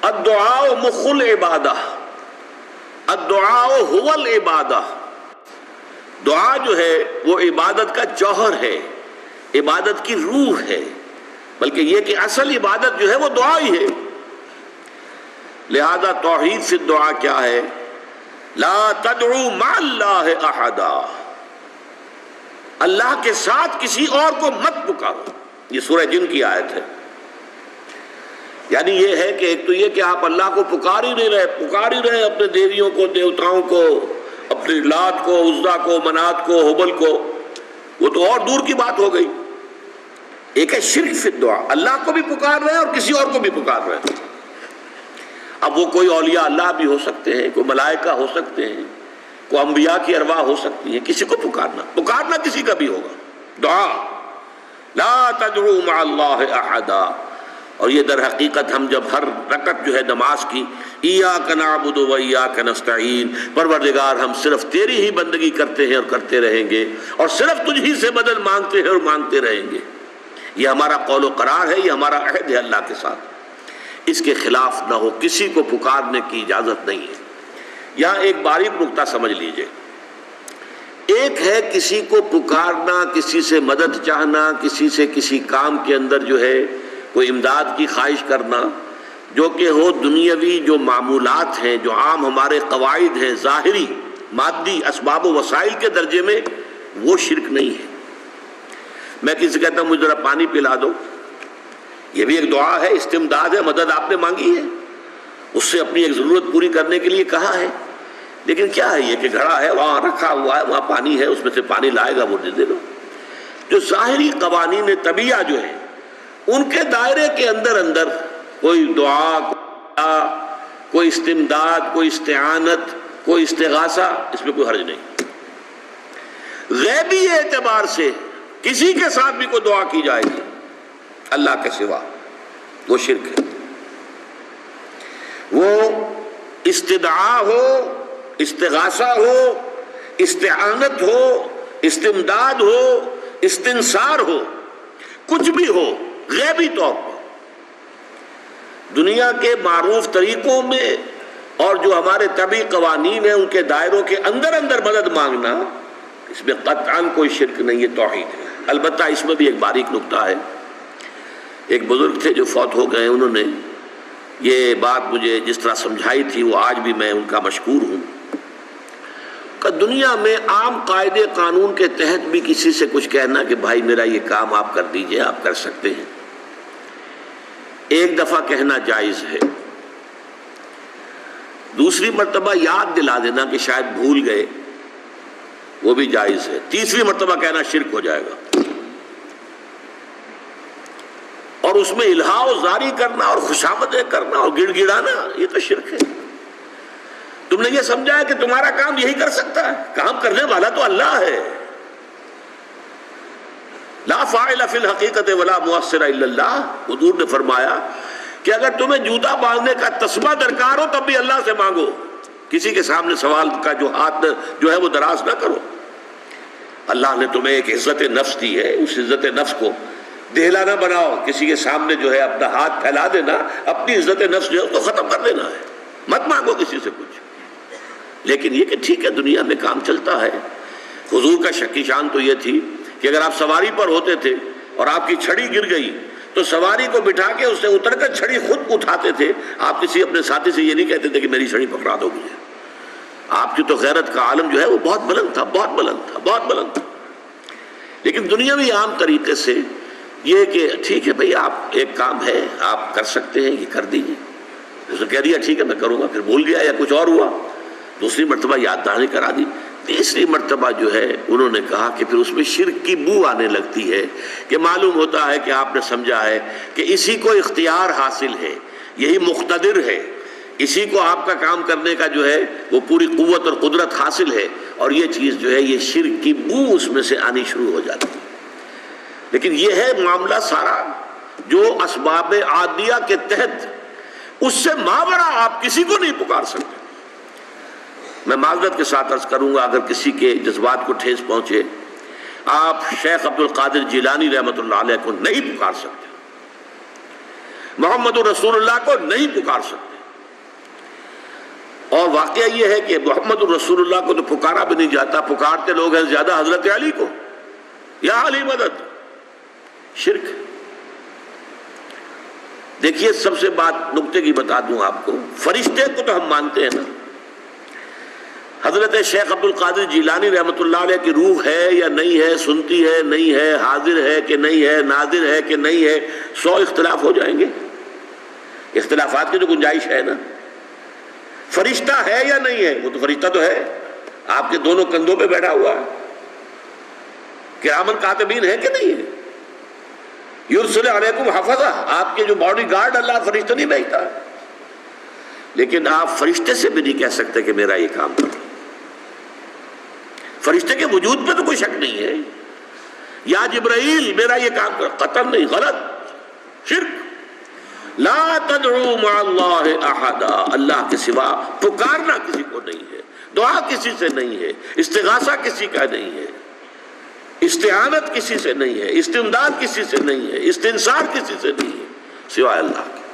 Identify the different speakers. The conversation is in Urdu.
Speaker 1: الدعاء مخ العبادہ، الدعاء هو العبادہ، دعا جو ہے وہ عبادت کا جوہر ہے، عبادت کی روح ہے، بلکہ یہ کہ اصل عبادت جو ہے وہ دعا ہی ہے۔ لہذا توحید فی الدعا کیا ہے؟ لا تدعو مع اللہ احدا، اللہ کے ساتھ کسی اور کو مت پکارو۔ یہ سورہ جن کی آیت ہے۔ یعنی یہ ہے کہ ایک تو یہ کہ آپ اللہ کو پکار ہی رہے اپنے دیویوں کو، دیوتاؤں کو، اپنے لات کو، عزا کو، منات کو، حبل کو، وہ تو اور دور کی بات ہو گئی۔ ایک ہے شرک فی الدعا، اللہ کو بھی پکار رہے ہیں اور کسی اور کو بھی پکار رہے ہیں۔ اب وہ کوئی اولیاء اللہ بھی ہو سکتے ہیں، کوئی ملائکہ ہو سکتے ہیں، کوئی انبیاء کی ارواح ہو سکتی ہیں، کسی کو پکارنا کسی کا بھی ہوگا۔ دعا لا تدعو مع اللہ احدا، اور یہ در حقیقت ہم جب ہر رکعت جو ہے نماز کی ایاک نعبد و ایاک نستعین، پروردگار ہم صرف تیری ہی بندگی کرتے ہیں اور کرتے رہیں گے، اور صرف تجھ ہی سے مدد مانگتے ہیں اور مانگتے رہیں گے، یہ ہمارا قول و قرار ہے، یہ ہمارا عہد ہے اللہ کے ساتھ، اس کے خلاف نہ ہو، کسی کو پکارنے کی اجازت نہیں ہے۔ یہاں ایک باریک نکتہ سمجھ لیجئے، ایک ہے کسی کو پکارنا، کسی سے مدد چاہنا، کسی سے کسی کام کے اندر جو ہے کوئی امداد کی خواہش کرنا، جو کہ ہو دنیاوی جو معمولات ہیں، جو عام ہمارے قواعد ہیں، ظاہری مادی اسباب و وسائل کے درجے میں، وہ شرک نہیں ہے۔ میں کسی سے کہتا ہوں مجھے ذرا پانی پلا دو، یہ بھی ایک دعا ہے، استمداد ہے، مدد آپ نے مانگی ہے، اس سے اپنی ایک ضرورت پوری کرنے کے لیے کہا ہے، لیکن کیا ہے یہ کہ گھڑا ہے، وہاں رکھا ہوا ہے، وہاں پانی ہے، اس میں سے پانی لائے گا وہ دے دو۔ جو ظاہری قوانین طبیعہ جو ہے ان کے دائرے کے اندر کوئی دعا، کوئی استمداد، کوئی استعانت، کوئی استغاثہ، اس میں کوئی حرج نہیں۔ غیبی اعتبار سے کسی کے ساتھ بھی کوئی دعا کی جائے گی اللہ کے سوا، وہ شرک ہے۔ وہ استدعا ہو، استغاثہ ہو، استعانت ہو، استمداد ہو، استنصار ہو، کچھ بھی ہو، غیبی طور پر دنیا کے معروف طریقوں میں اور جو ہمارے طبعی قوانین ہیں ان کے دائروں کے اندر مدد مانگنا، اس میں قطعاً کوئی شرک نہیں، یہ توحید ہے۔ البتہ اس میں بھی ایک باریک نکتہ ہے۔ ایک بزرگ تھے جو فوت ہو گئے، انہوں نے یہ بات مجھے جس طرح سمجھائی تھی وہ آج بھی میں ان کا مشکور ہوں کہ دنیا میں عام قاعدے قانون کے تحت بھی کسی سے کچھ کہنا کہ بھائی میرا یہ کام آپ کر دیجئے، آپ کر سکتے ہیں، ایک دفعہ کہنا جائز ہے، دوسری مرتبہ یاد دلا دینا کہ شاید بھول گئے، وہ بھی جائز ہے، تیسری مرتبہ کہنا شرک ہو جائے گا، اور اس میں الہا و زاری کرنا اور خوشامدیں کرنا اور گڑ گڑانا، یہ تو شرک ہے۔ تم نے یہ سمجھا ہے کہ تمہارا کام یہی کر سکتا ہے، کام کرنے والا تو اللہ ہے۔ لا فاعل فی الحقیقت ولا مؤثر الا اللہ، حضور نے فرمایا کہ اگر تمہیں جوتا باندھنے کا تسبہ درکار ہو تب بھی اللہ سے مانگو، کسی کے سامنے سوال کا جو ہاتھ جو ہے وہ دراز نہ کرو۔ اللہ نے تمہیں ایک عزت نفس دی ہے، اس عزت نفس کو دہلا نہ بناؤ، کسی کے سامنے جو ہے اپنا ہاتھ پھیلا دینا، اپنی عزت نفس جو ہے اس کو ختم کر دینا ہے، مت مانگو کسی سے کچھ۔ لیکن یہ کہ ٹھیک ہے دنیا میں کام چلتا ہے۔ حضور کا شکی شان تو یہ تھی کہ اگر آپ سواری پر ہوتے تھے اور آپ کی چھڑی گر گئی تو سواری کو بٹھا کے اس سے اتر کر چھڑی خود اٹھاتے تھے، آپ کسی اپنے ساتھی سے یہ نہیں کہتے تھے کہ میری چھڑی پکڑا دو مجھے۔ آپ کی تو غیرت کا عالم جو ہے وہ بہت بلند تھا، بہت بلند تھا، بہت بلند تھا۔ لیکن دنیاوی عام طریقے سے یہ کہ ٹھیک ہے بھئی آپ ایک کام ہے آپ کر سکتے ہیں، یہ کر دیجیے، اس نے کہہ دیا ٹھیک ہے میں کروں گا، پھر بھول گیا یا کچھ اور ہوا، دوسری مرتبہ یاد دہانی کرا دی، تیسری مرتبہ جو ہے انہوں نے کہا کہ پھر اس میں شرک کی بو آنے لگتی ہے کہ معلوم ہوتا ہے کہ آپ نے سمجھا ہے کہ اسی کو اختیار حاصل ہے، یہی مقتدر ہے، اسی کو آپ کا کام کرنے کا جو ہے وہ پوری قوت اور قدرت حاصل ہے، اور یہ چیز جو ہے یہ شرک کی بو اس میں سے آنی شروع ہو جاتی ہے۔ لیکن یہ ہے معاملہ سارا جو اسباب عادیہ کے تحت، اس سے ماورا آپ کسی کو نہیں پکار سکتے۔ میں معذرت کے ساتھ عرض کروں گا اگر کسی کے جذبات کو ٹھیس پہنچے، آپ شیخ عبد القادر جیلانی رحمۃ اللہ علیہ کو نہیں پکار سکتے، محمد رسول اللہ کو نہیں پکار سکتے، اور واقعہ یہ ہے کہ محمد الرسول اللہ کو تو پکارا بھی نہیں جاتا، پکارتے لوگ ہیں زیادہ حضرت علی کو، یا علی مدد، شرک۔ دیکھیے سب سے بات نکتے کی بتا دوں آپ کو، فرشتے کو تو ہم مانتے ہیں نا، حضرت شیخ عبد القادر جیلانی رحمۃ اللہ علیہ کی روح ہے یا نہیں ہے، سنتی ہے نہیں ہے، حاضر ہے کہ نہیں ہے، ناظر ہے کہ نہیں ہے، 100 اختلاف ہو جائیں گے، اختلافات کی تو گنجائش ہے نا۔ فرشتہ ہے یا نہیں ہے؟ وہ تو فرشتہ تو ہے، آپ کے دونوں کندھوں پہ بیٹھا ہوا ہے، کرامن کاتبین ہے کہ نہیں ہے؟ یرسل علیکم حفظہ، آپ کے جو باڈی گارڈ اللہ فرشتہ نہیں بھیجتا، لیکن آپ فرشتے سے بھی نہیں کہہ سکتے کہ میرا یہ کام کرو۔ فرشتے کے وجود پہ تو کوئی شک نہیں ہے، یا جبرائیل میرا یہ کام کرو، قطعاً نہیں، غلط، شرک۔ لا تدعو مع اللہ احدا، اللہ کے سوا پکارنا کسی کو نہیں ہے، دعا کسی سے نہیں ہے، استغاثہ کسی کا نہیں ہے، استعانت کسی سے نہیں ہے، استمداد کسی سے نہیں ہے، استنصار کسی سے نہیں ہے سوائے اللہ کے۔